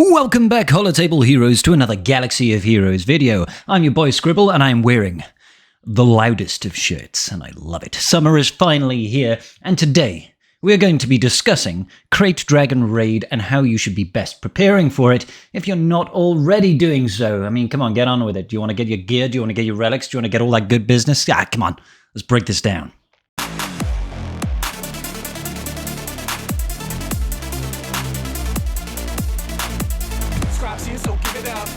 Welcome back, Holotable Heroes, to another Galaxy of Heroes video. I'm your boy Scribble, and I'm wearing the loudest of shirts, and I love it. Summer is finally here, and today we're going to be discussing Krayt Dragon Raid and how you should be best preparing for it if you're not already doing so. I mean, come on, get on with it. Do you want to get your gear? Do you want to get your relics? Do you want to get all that good business? Come on, let's break this down. So give it up.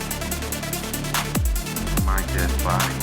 My dead body.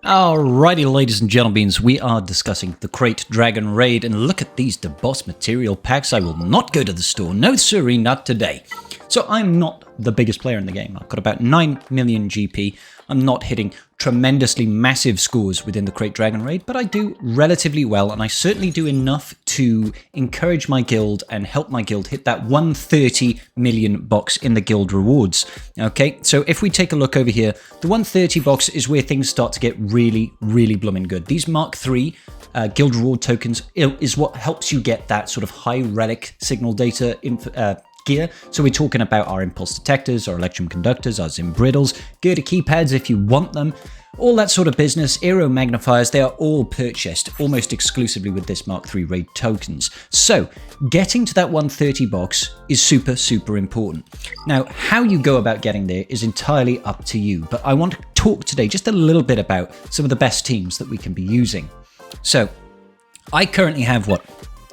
Alrighty, ladies and gentlemen, we are discussing the Krayt Dragon Raid, and look at these DeBoss material packs. I will not go to the store. No siree, not today. So I'm not the biggest player in the game. I've got about 9 million GP. I'm not hitting tremendously massive scores within the Krayt Dragon Raid, but I do relatively well, and I certainly do enough to encourage my guild and help my guild hit that 130 million box in the guild rewards. Okay, so if we take a look over here, the 130 box is where things start to get really, really blooming good. These Mark III guild reward tokens is what helps you get that sort of high relic signal data gear. So we're talking about our impulse detectors, our electrum conductors, our Zimbriddles, girder keypads if you want them, all that sort of business. Aero magnifiers, they are all purchased almost exclusively with this Mark III raid tokens. So getting to that 130 box is super, super important. Now, how you go about getting there is entirely up to you, but I want to talk today just a little bit about some of the best teams that we can be using. So I currently have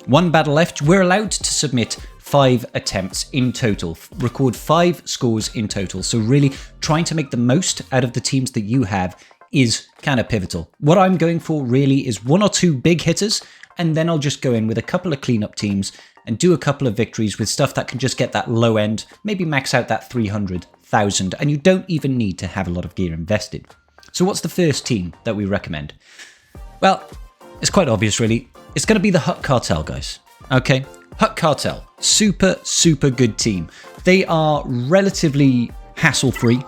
one battle left. We're allowed to submit 5 attempts in total, record 5 scores in total. So really trying to make the most out of the teams that you have is kind of pivotal. What I'm going for really is 1 or 2 big hitters, and then I'll just go in with a couple of cleanup teams and do a couple of victories with stuff that can just get that low end, maybe max out that 300,000, and you don't even need to have a lot of gear invested. So what's the first team that we recommend? Well, it's quite obvious really. It's going to be the Hut Cartel, guys. Okay? Hut Cartel, super, super good team. They are relatively hassle-free.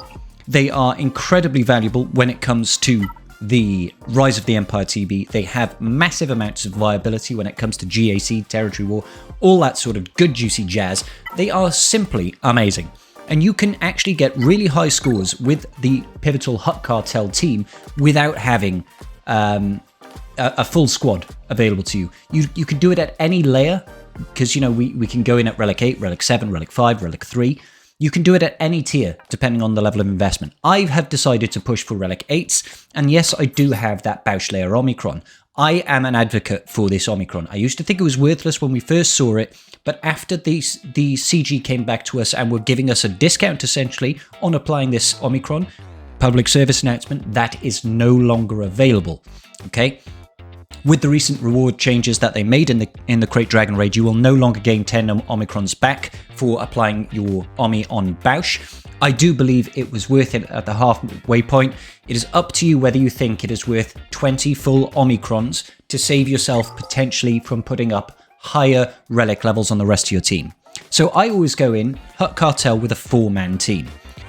They are incredibly valuable when it comes to the Rise of the Empire TB. They have massive amounts of viability when it comes to GAC, Territory War, all that sort of good juicy jazz. They are simply amazing. And you can actually get really high scores with the pivotal Hut Cartel team without having a full squad available to you. You can do it at any layer, because, you know, we can go in at Relic 8, Relic 7, Relic 5, Relic 3. You can do it at any tier, depending on the level of investment. I have decided to push for Relic 8s, and yes, I do have that Bauschlayer Omicron. I am an advocate for this Omicron. I used to think it was worthless when we first saw it, but after the CG came back to us and were giving us a discount, essentially, on applying this Omicron, public service announcement, that is no longer available, okay? With the recent reward changes that they made in the Krayt Dragon Raid, you will no longer gain 10 Omicrons back for applying your Omi on Bausch. I do believe it was worth it at the halfway point. It is up to you whether you think it is worth 20 full Omicrons to save yourself potentially from putting up higher relic levels on the rest of your team. So I always go in Hut Cartel with a 4-man team.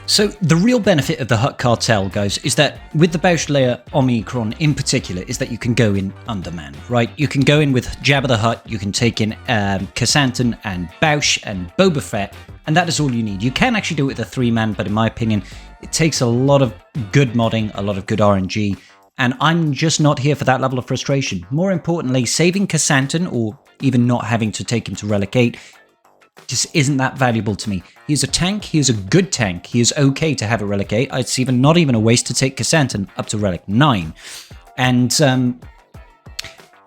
So the real benefit of the Hut Cartel, guys, is that with the Bauschlayer Omicron in particular, is that you can go in underman, right? You can go in with Jabba the Hutt, you can take in Kassantan and Bausch and Boba Fett, and that is all you need. You can actually do it with a 3-man, but in my opinion, it takes a lot of good modding, a lot of good RNG, and I'm just not here for that level of frustration. More importantly, saving Kassantan, or even not having to take him to Relic 8, just isn't that valuable to me. He's a tank, he is a good tank, he is okay to have a Relic 8. It's not even a waste to take Kassantan up to Relic 9. And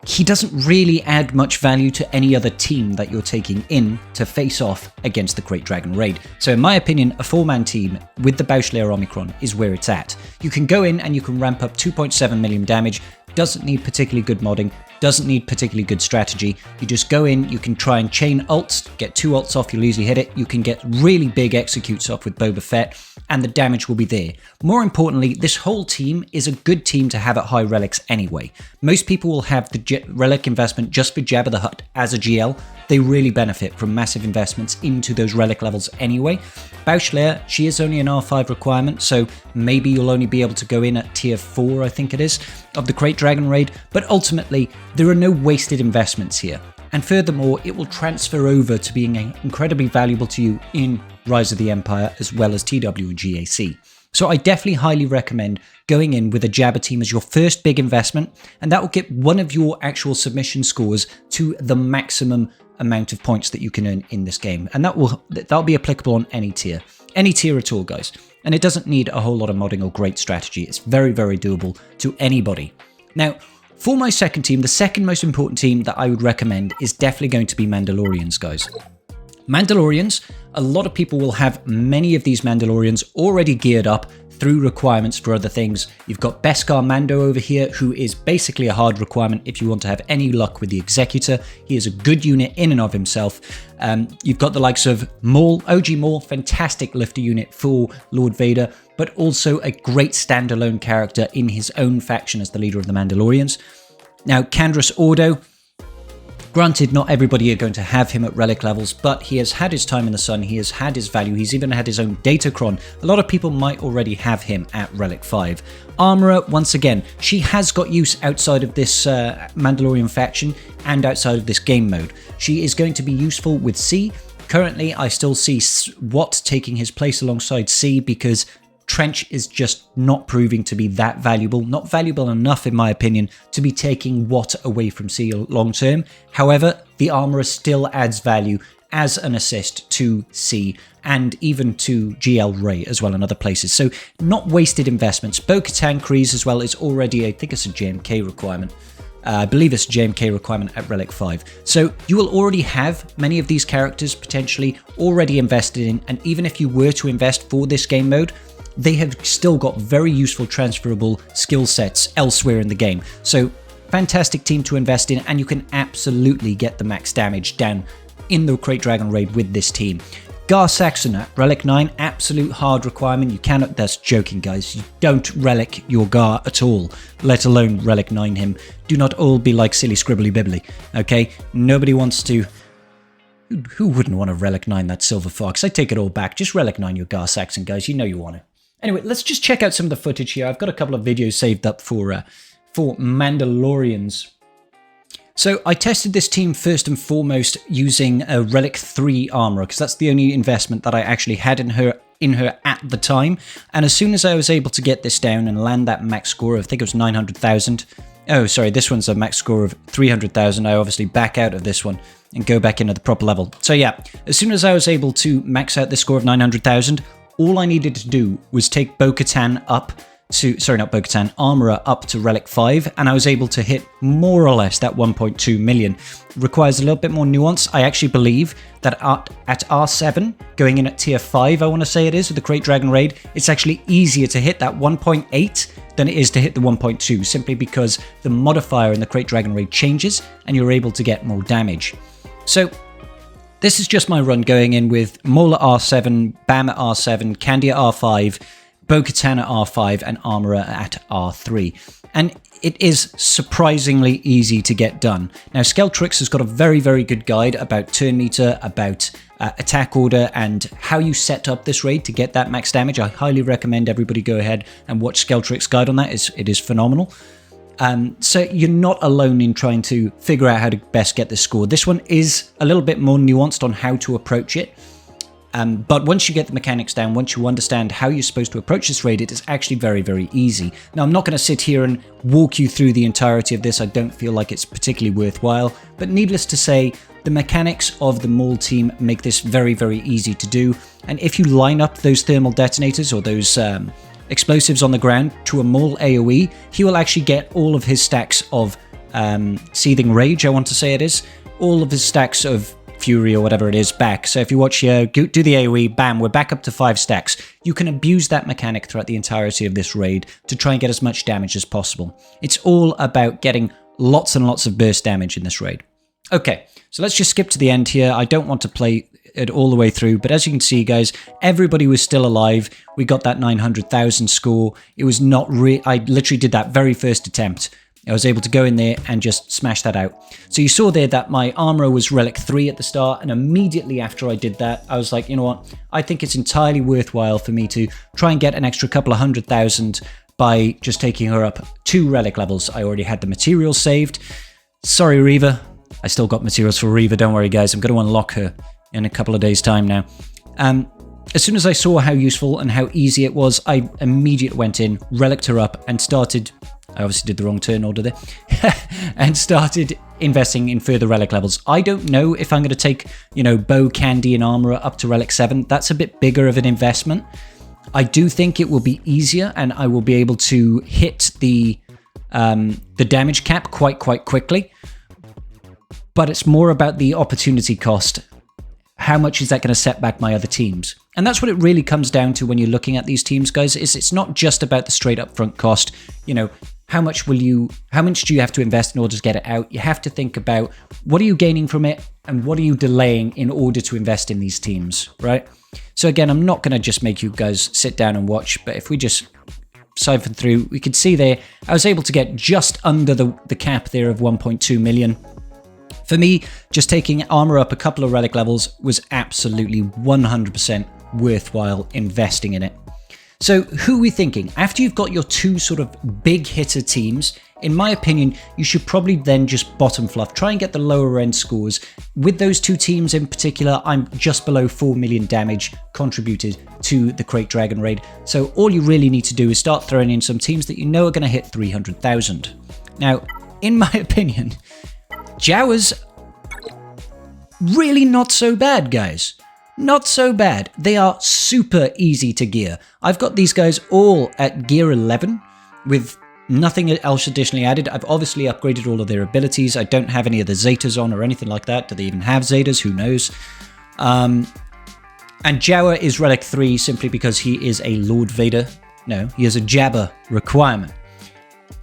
he doesn't really add much value to any other team that you're taking in to face off against the Krayt Dragon Raid. So in my opinion, a 4-man team with the Bauschlayer Omicron is where it's at. You can go in and you can ramp up 2.7 million damage, doesn't need particularly good modding, doesn't need particularly good strategy. You just go in, you can try and chain ults, get 2 ults off, you'll easily hit it. You can get really big executes off with Boba Fett, and the damage will be there. More importantly, this whole team is a good team to have at high relics anyway. Most people will have the relic investment just for Jabba the Hutt as a GL. They really benefit from massive investments into those relic levels anyway. Bauschlayer, she is only an R5 requirement, so maybe you'll only be able to go in at tier 4, I think it is, of the Krayt Dragon Raid, but ultimately, there are no wasted investments here. And furthermore, it will transfer over to being incredibly valuable to you in Rise of the Empire as well as TW and GAC. So I definitely highly recommend going in with a Jabba team as your first big investment, and that will get one of your actual submission scores to the maximum amount of points that you can earn in this game. And that'll be applicable on any tier at all, guys. And it doesn't need a whole lot of modding or great strategy. It's very, very doable to anybody. Now, for my second team, the second most important team that I would recommend is definitely going to be Mandalorians, guys. Mandalorians, a lot of people will have many of these Mandalorians already geared up through requirements for other things. You've got Beskar Mando over here, who is basically a hard requirement if you want to have any luck with the Executor. He is a good unit in and of himself. You've got the likes of Maul, OG Maul, fantastic lifter unit for Lord Vader, but also a great standalone character in his own faction as the leader of the Mandalorians. Now, Candrus Ordo, granted, not everybody are going to have him at relic levels, but he has had his time in the sun, he has had his value, he's even had his own Datacron. A lot of people might already have him at relic 5. Armorer, once again, she has got use outside of this Mandalorian faction and outside of this game mode. She is going to be useful with C. Currently, I still see Watt taking his place alongside C because Trench is just not proving to be that valuable, not valuable enough in my opinion to be taking Watt away from C long term. However, the Armourer still adds value as an assist to C and even to GL Ray as well in other places. So not wasted investments. Bo-Katan Kryze as well is already, I think it's a JMK requirement. I believe it's a JMK requirement at Relic 5. So you will already have many of these characters potentially already invested in, and even if you were to invest for this game mode, they have still got very useful transferable skill sets elsewhere in the game. So fantastic team to invest in, and you can absolutely get the max damage down in the Krayt Dragon raid with this team. Gar Saxon at Relic 9, absolute hard requirement. You cannot, that's joking guys, you don't relic your Gar at all, let alone Relic 9 him. Do not all be like silly scribbly bibbly, okay? Nobody wants to, who wouldn't want to Relic 9 that Silver Fox? I take it all back, just Relic 9 your Gar Saxon guys, you know you want it. Anyway, let's just check out some of the footage here. I've got a couple of videos saved up for Mandalorians. So I tested this team first and foremost using a Relic 3 Armourer, because that's the only investment that I actually had in her at the time. And as soon as I was able to get this down and land that max score of, I think it was 900,000. Oh, sorry, this one's a max score of 300,000. I obviously back out of this one and go back into the proper level. So yeah, as soon as I was able to max out this score of 900,000, all I needed to do was take Bo-Katan up to, sorry, not Bo-Katan, Armourer up to Relic 5, and I was able to hit more or less that 1.2 million. Requires a little bit more nuance. I actually believe that at R7, going in at tier 5, I want to say it is, with the Krayt Dragon raid, it's actually easier to hit that 1.8 than it is to hit the 1.2, simply because the modifier in the Krayt Dragon raid changes, and you're able to get more damage. So this is just my run going in with Maul at R7, Bam at R7, Candy at R5, Bo-Katan at R5, and Armourer at R3. And it is surprisingly easy to get done. Now, Skeltrix has got a very, very good guide about turn meter, about attack order, and how you set up this raid to get that max damage. I highly recommend everybody go ahead and watch Skeltrix's guide on that. It is phenomenal. So you're not alone in trying to figure out how to best get this score. This one is a little bit more nuanced on how to approach it. But once you get the mechanics down, once you understand how you're supposed to approach this raid, it is actually very, very easy. Now, I'm not going to sit here and walk you through the entirety of this. I don't feel like it's particularly worthwhile. But needless to say, the mechanics of the Maul team make this very, very easy to do. And if you line up those thermal detonators or those explosives on the ground to a Maul AoE, he will actually get all of his stacks of Seething Rage, I want to say it is, all of his stacks of Fury or whatever it is back. So if you watch here, do the AoE, bam, we're back up to 5 stacks. You can abuse that mechanic throughout the entirety of this raid to try and get as much damage as possible. It's all about getting lots and lots of burst damage in this raid. Okay, so let's just skip to the end here. I don't want to play it all the way through, but as you can see, guys, everybody was still alive. We got that 900,000 score. It was not I literally did that very first attempt. I was able to go in there and just smash that out. So you saw there that my Armourer was Relic 3 at the start, and immediately after I did that, I was like, you know what, I think it's entirely worthwhile for me to try and get an extra couple of 100,000 by just taking her up 2 relic levels. I already had the materials saved. Sorry, Reaver, I still got materials for Reva, don't worry guys. I'm going to unlock her in a couple of days' time now. As soon as I saw how useful and how easy it was, I immediately went in, relicked her up, and started... I obviously did the wrong turn order there. And started investing in further relic levels. I don't know if I'm going to take, you know, bow, candy, and armorer up to relic 7. That's a bit bigger of an investment. I do think it will be easier, and I will be able to hit the damage cap quite quickly. But it's more about the opportunity cost. How much is that going to set back my other teams? And that's what it really comes down to when you're looking at these teams, guys. Is it's not just about the straight up front cost. You know, how much do you have to invest in order to get it out? You have to think about what are you gaining from it and what are you delaying in order to invest in these teams, right? So again, I'm not going to just make you guys sit down and watch, but if we just siphon through, we could see there, I was able to get just under the cap there of 1.2 million. For me, just taking armor up a couple of relic levels was absolutely 100% worthwhile investing in it. So who are we thinking? After you've got your two sort of big hitter teams, in my opinion, you should probably then just bottom fluff. Try and get the lower end scores. With those two teams in particular, I'm just below 4 million damage contributed to the Krayt Dragon raid. So all you really need to do is start throwing in some teams that you know are going to hit 300,000. Now, in my opinion... Jawas, really not so bad, guys. Not so bad. They are super easy to gear. I've got these guys all at gear 11 with nothing else additionally added. I've obviously upgraded all of their abilities. I don't have any of the Zetas on or anything like that. Do they even have Zetas? Who knows? And Jawa is Relic 3 simply because he is a Lord Vader. No, he is a Jabba requirement.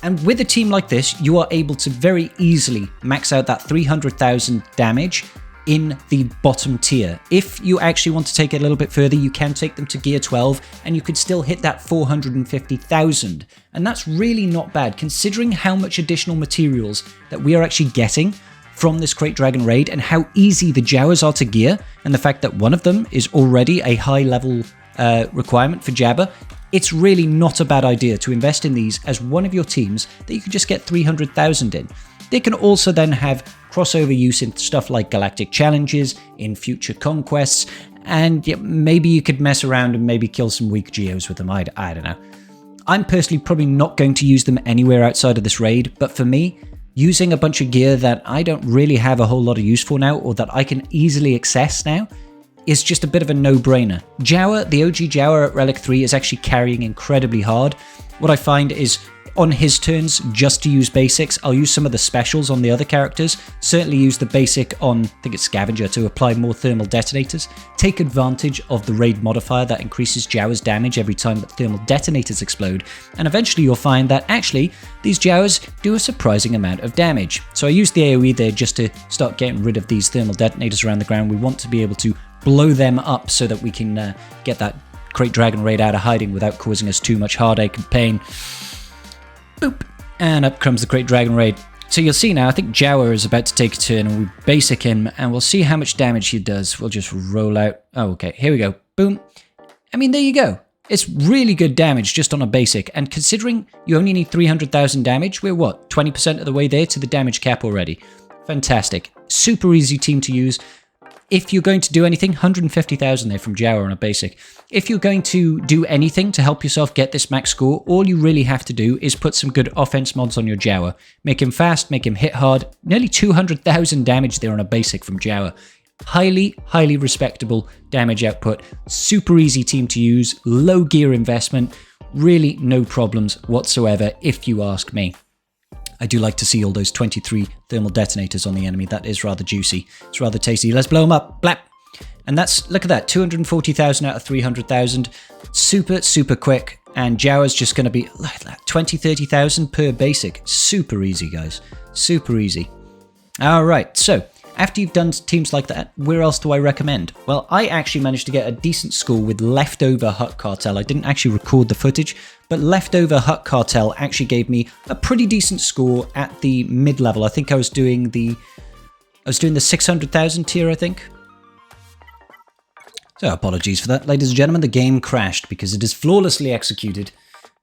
And with a team like this, you are able to very easily max out that 300,000 damage in the bottom tier. If you actually want to take it a little bit further, you can take them to gear 12 and you could still hit that 450,000. And that's really not bad considering how much additional materials that we are actually getting from this Krayt Dragon raid and how easy the Jawas are to gear, and the fact that one of them is already a high level requirement for Jabba. It's really not a bad idea to invest in these as one of your teams that you can just get 300,000 in. They can also then have crossover use in stuff like galactic challenges, in future conquests, and maybe you could mess around and maybe kill some weak geos with them. I don't know. I'm personally probably not going to use them anywhere outside of this raid, but for me, using a bunch of gear that I don't really have a whole lot of use for now, or that I can easily access now, is just a bit of a no-brainer. Jawa, the OG Jawa at Relic 3 is actually carrying incredibly hard. What I find is, on his turns, just to use basics, I'll use some of the specials on the other characters. Certainly use the basic on, I think it's Scavenger, to apply more thermal detonators. Take advantage of the raid modifier that increases Jawa's damage every time that thermal detonators explode. And eventually you'll find that actually, these Jawas do a surprising amount of damage. So I used the AoE there just to start getting rid of these thermal detonators around the ground. We want to be able to blow them up so that we can get that Krayt Dragon raid out of hiding without causing us too much heartache and pain. Boop! And up comes the Krayt Dragon raid. So you'll see now, I think Jawa is about to take a turn and we basic him and we'll see how much damage he does. We'll just roll out. Oh, okay, here we go. Boom. I mean, there you go. It's really good damage just on a basic. And considering you only need 300,000 damage, we're what, 20% of the way there to the damage cap already. Fantastic. Super easy team to use. If you're going to do anything, 150,000 there from Jawa on a basic. If you're going to do anything to help yourself get this max score, all you really have to do is put some good offense mods on your Jawa. Make him fast, make him hit hard. Nearly 200,000 damage there on a basic from Jawa. Highly, highly respectable damage output. Super easy team to use. Low gear investment. Really no problems whatsoever if you ask me. I do like to see all those 23 thermal detonators on the enemy. That is rather juicy. It's rather tasty. Let's blow them up. Blap. And that's, look at that, 240,000 out of 300,000. Super, super quick. And Jawa's just going to be like that, 20, 30,000 per basic. Super easy, guys. Super easy. All right, so after you've done teams like that, where else do I recommend? Well, I actually managed to get a decent score with Leftover Hut Cartel. I didn't actually record the footage, but Leftover Hut Cartel actually gave me a pretty decent score at the mid-level. I think I was doing the 600,000 tier, I think. So apologies for that, ladies and gentlemen. The game crashed because it is flawlessly executed.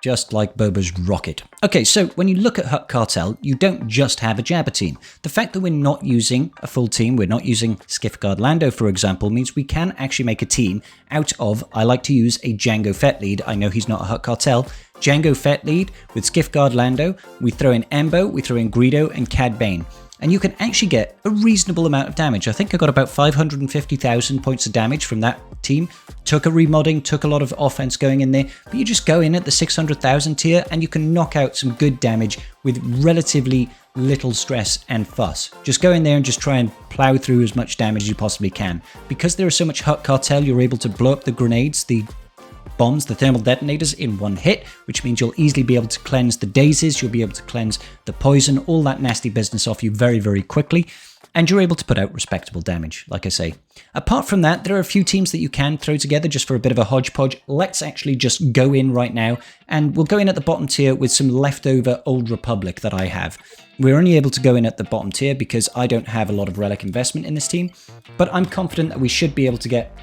Just like Boba's rocket. Okay, so when you look at Hut Cartel, you don't just have a Jabba team. The fact that we're not using a full team, we're not using Skiffguard Lando, for example, means we can actually make a team out of, I like to use a Jango Fett lead. I know he's not a Hut Cartel. Jango Fett lead with Skiffguard Lando. We throw in Embo, we throw in Greedo and Cad Bane. And you can actually get a reasonable amount of damage. I think I got about 550,000 points of damage from that team. Took a remodding, took a lot of offense going in there, but you just go in at the 600,000 tier and you can knock out some good damage with relatively little stress and fuss. Just go in there and just try and plow through as much damage as you possibly can. Because there is so much Hut Cartel, you're able to blow up the grenades, the bombs, the thermal detonators in one hit, which means you'll easily be able to cleanse the dazes, you'll be able to cleanse the poison, all that nasty business off you very, very quickly, and you're able to put out respectable damage, like I say. Apart from that, there are a few teams that you can throw together just for a bit of a hodgepodge. Let's actually just go in right now, and we'll go in at the bottom tier with some leftover Old Republic that I have. We're only able to go in at the bottom tier because I don't have a lot of relic investment in this team, but I'm confident that we should be able to get...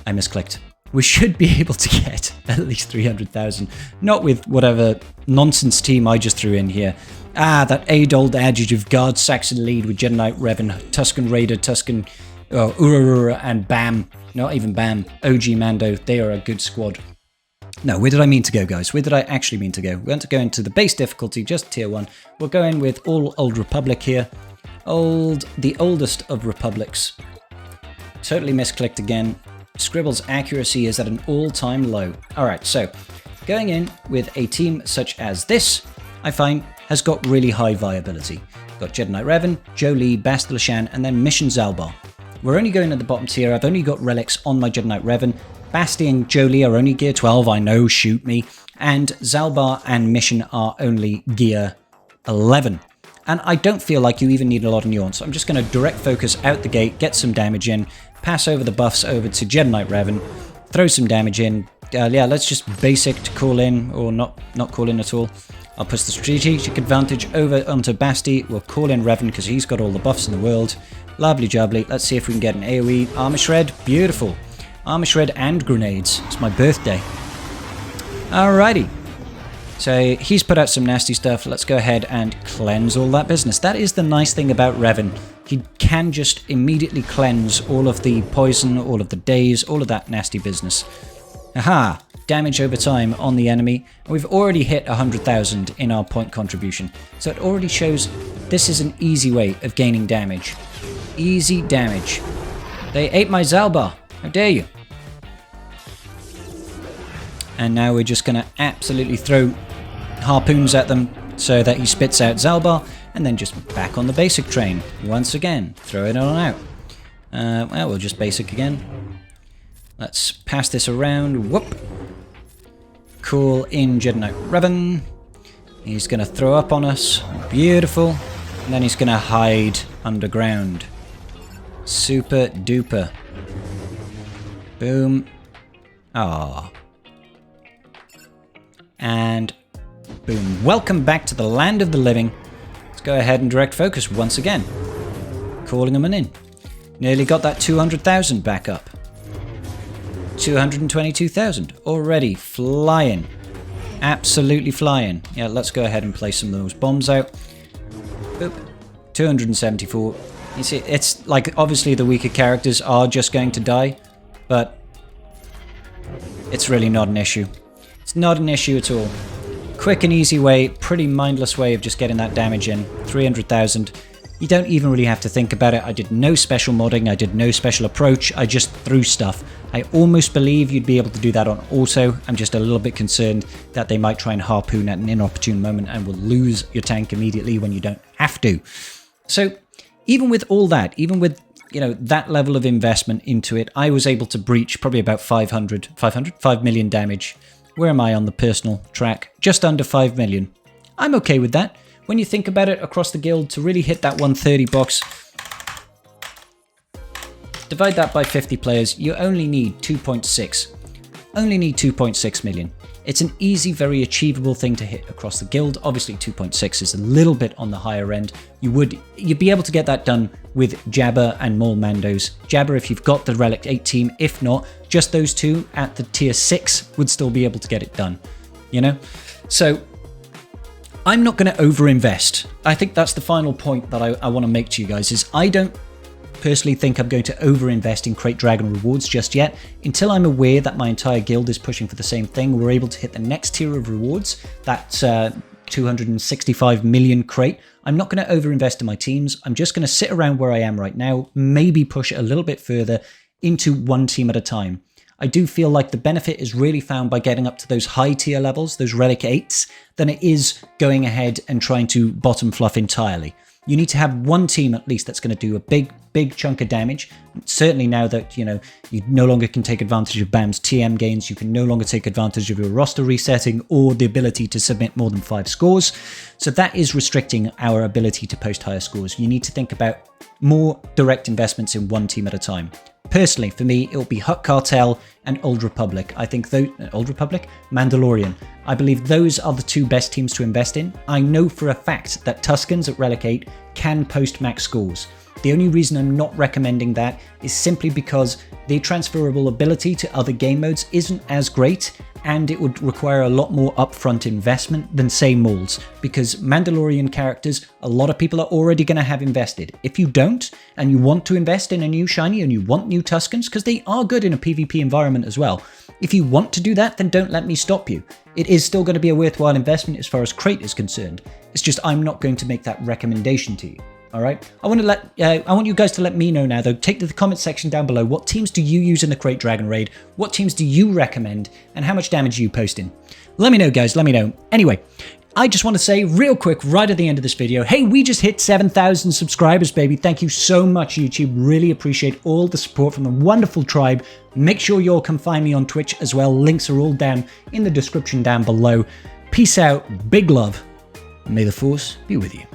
I misclicked. We should be able to get at least 300,000, not with whatever nonsense team I just threw in here. That age-old adage of Guard Saxon lead with Jedi Knight Revan, Tusken Raider, Tusken Urarura, and Bam. Not even Bam. OG Mando. They are a good squad. No, where did I mean to go, guys? Where did I actually mean to go? We want to go into the base difficulty, just tier 1. We'll go in with all Old Republic here. The oldest of Republics. Totally misclicked again. Scribble's accuracy is at an all-time low. Alright, so going in with a team such as this, I find, has got really high viability. Got Jedi Knight Revan, Jolee, Bastila Shan, and then Mission Zalbar. We're only going at the bottom tier. I've only got relics on my Jedi Knight Revan. Basti and Jolee are only gear 12, I know, shoot me. And Zalbar and Mission are only gear 11. And I don't feel like you even need a lot of nuance. I'm just going to direct focus out the gate, get some damage in, pass over the buffs over to Jedi Knight Revan, throw some damage in. Yeah, let's just basic to call in, or not call in at all. I'll push the strategic advantage over onto Basti. We'll call in Revan because he's got all the buffs in the world. Lovely jubbly. Let's see if we can get an AoE armor shred. Beautiful. Armor shred and grenades. It's my birthday. Alrighty. So he's put out some nasty stuff. Let's go ahead and cleanse all that business. That is the nice thing about Revan. He can just immediately cleanse all of the poison, all of the daze, all of that nasty business. Aha! Damage over time on the enemy. We've already hit 100,000 in our point contribution. So it already shows this is an easy way of gaining damage. Easy damage. They ate my Zalbar. How dare you? And now we're just going to absolutely throw harpoons at them so that he spits out Zalbar, and then just back on the basic train. Once again, throw it on out. Well, we'll just basic again. Let's pass this around. Whoop. Call in Jedi Knight Revan. He's going to throw up on us. Beautiful. And then he's going to hide underground. Super duper. Boom. Ah. And boom. Welcome back to the land of the living. Let's go ahead and direct focus once again. Calling them in. Nearly got that 200,000 back up. 222,000. Already flying. Absolutely flying. Yeah, let's go ahead and place some of those bombs out. Boop. 274. You see, it's like, obviously the weaker characters are just going to die, but it's really not an issue. It's not an issue at all. Quick and easy way, pretty mindless way of just getting that damage in. 300,000. You don't even really have to think about it. I did no special modding, I did no special approach, I just threw stuff. I almost believe you'd be able to do that on auto. I'm just a little bit concerned that they might try and harpoon at an inopportune moment and will lose your tank immediately when you don't have to. So even with all that, even with, you know, that level of investment into it, I was able to breach probably about 5 million damage. Where am I on the personal track? Just under 5 million. I'm okay with that. When you think about it across the guild, to really hit that 130 box, divide that by 50 players, you only need 2.6. Only need 2.6 million. It's an easy, very achievable thing to hit across the guild. Obviously 2.6 is a little bit on the higher end. You'd be able to get that done with Jabba and Maul Mandos. Jabba if you've got the Relic 8 team, if not, just those two at the tier 6 would still be able to get it done. you know? So I'm not going to overinvest. I think that's the final point that I want to make to you guys, is I don't personally think I'm going to overinvest in Krayt Dragon rewards just yet. Until I'm aware that my entire guild is pushing for the same thing, we're able to hit the next tier of rewards, that's 265 million crate. I'm not going to overinvest in my teams. I'm just going to sit around where I am right now, maybe push it a little bit further into one team at a time. I do feel like the benefit is really found by getting up to those high tier levels, those relic 8s, than it is going ahead and trying to bottom fluff entirely. You need to have one team at least that's going to do a big chunk of damage. Certainly now that, you know, you no longer can take advantage of BAM's TM gains, you can no longer take advantage of your roster resetting or the ability to submit more than 5 scores. So that is restricting our ability to post higher scores. You need to think about more direct investments in one team at a time. Personally, for me, it'll be Hut Cartel and Old Republic. I think those, Old Republic? Mandalorian. I believe those are the 2 best teams to invest in. I know for a fact that Tuscans at Relic 8 can post max scores. The only reason I'm not recommending that is simply because the transferable ability to other game modes isn't as great, and it would require a lot more upfront investment than, say, Mauls, because Mandalorian characters, a lot of people are already going to have invested. If you don't, and you want to invest in a new shiny and you want new Tuscans, because they are good in a PvP environment as well, if you want to do that, then don't let me stop you. It is still going to be a worthwhile investment as far as Krayt is concerned. It's just I'm not going to make that recommendation to you. All right. I want you guys to let me know now, though. Take to the comment section down below. What teams do you use in the Krayt Dragon raid? What teams do you recommend? And how much damage are you posting? Let me know, guys. Let me know. Anyway, I just want to say real quick, right at the end of this video, hey, we just hit 7,000 subscribers, baby. Thank you so much, YouTube. Really appreciate all the support from the wonderful tribe. Make sure you all come find me on Twitch as well. Links are all down in the description down below. Peace out. Big love. May the Force be with you.